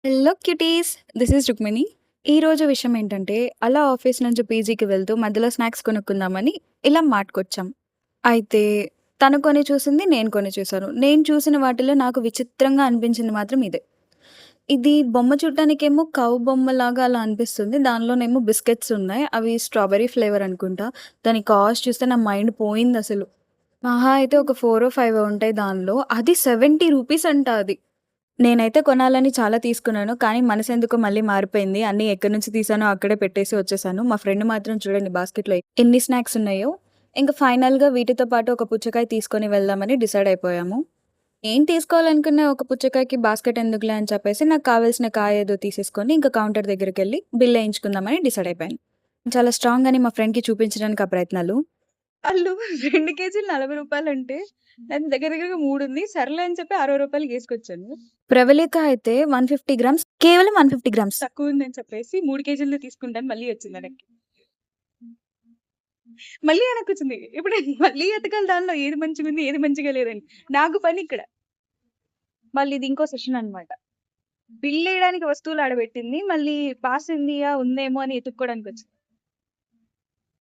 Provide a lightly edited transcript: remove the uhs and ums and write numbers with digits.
Hello cuties! This is Rukmini. ఈరోజు విషయం ఏంటంటే, అలా ఆఫీస్ నుంచి పీజీకి వెళ్తూ మధ్యలో స్నాక్స్ కొనుక్కుందామని ఇలా మార్ట్‌కొచ్చాం. అయితే తను కొన్ని చూసింది, నేను కొన్ని చూసాను. నేను చూసిన వాటిలో నాకు విచిత్రంగా అనిపించింది మాత్రం ఇదే. ఇది బొమ్మ చూడటానికేమో కౌ బొమ్మలాగా అలా అనిపిస్తుంది. దానిలోనేమో బిస్కెట్స్ ఉన్నాయి. అవి స్ట్రాబెర్రీ ఫ్లేవర్ అనుకుంటా. దాని కాస్ట్ చూస్తే నా మైండ్ పోయిందసలు. మహా అయితే ఒక 4 5 ఉంటాయి దానిలో. అది రూ. 70 అంట అది. నేనైతే కొనాలని చాలా తీసుకున్నాను. కానీ మనసెందుకో మళ్ళీ మారిపోయింది. అన్నీ ఎక్కడి నుంచి తీసానో అక్కడే పెట్టేసి వచ్చేసాను. మా ఫ్రెండ్ మాత్రం చూడండి బాస్కెట్‌లో ఎన్ని స్నాక్స్ ఉన్నాయో. ఇంక ఫైనల్‌గా వీటితో పాటు ఒక పుచ్చకాయ తీసుకొని వెళ్దామని డిసైడ్ అయిపోయాము. నేను తీసుకోవాలనుకున్న ఒక పుచ్చకాయకి బాస్కెట్ ఎందుకులే అని చెప్పేసి నాకు కావాల్సిన కాయ ఏదో తీసేసుకొని ఇంక కౌంటర్ దగ్గరికెళ్ళి బిల్ ఏయించుకుందామని డిసైడ్ అయిపోయాను. చాలా స్ట్రాంగ్ అని మా ఫ్రెండ్‌కి చూపించడానికి ఆ ప్రయత్నాలు. ఆళ్ళు 2 కేజీలు రూ. 40 అంటే నాది దగ్గర దగ్గరగా 3 ఉంది. సర్లే అని చెప్పి రూ. 60కి యేసుకొచ్చాను. ప్రవళిక అయితే 150 గ్రామ్స్ కేవలం 150 గ్రామ్స్. తక్కువుందని చెప్పేసి 3 కేజీలది తీసుకుంటాను మళ్ళీ వచ్చింది వెనక్కి. మళ్ళీ వెనక్కొచ్చింది. ఇప్పుడు నేను మళ్ళీ ఎతకాలి దానిలో ఏది మంచిగుంది, ఏది మంచిగా లేదని. నాకు పని ఇక్కడ. మళ్ళీ ఇది ఇంకో సెషన్ అన్నమాట. బిల్లేయడానికి వస్తువులు ఆడ పెట్టింది. మళ్ళీ పాస్ ఉందియా, ఉందేమో అని ఎతుక్కోవడానికొచ్చింది.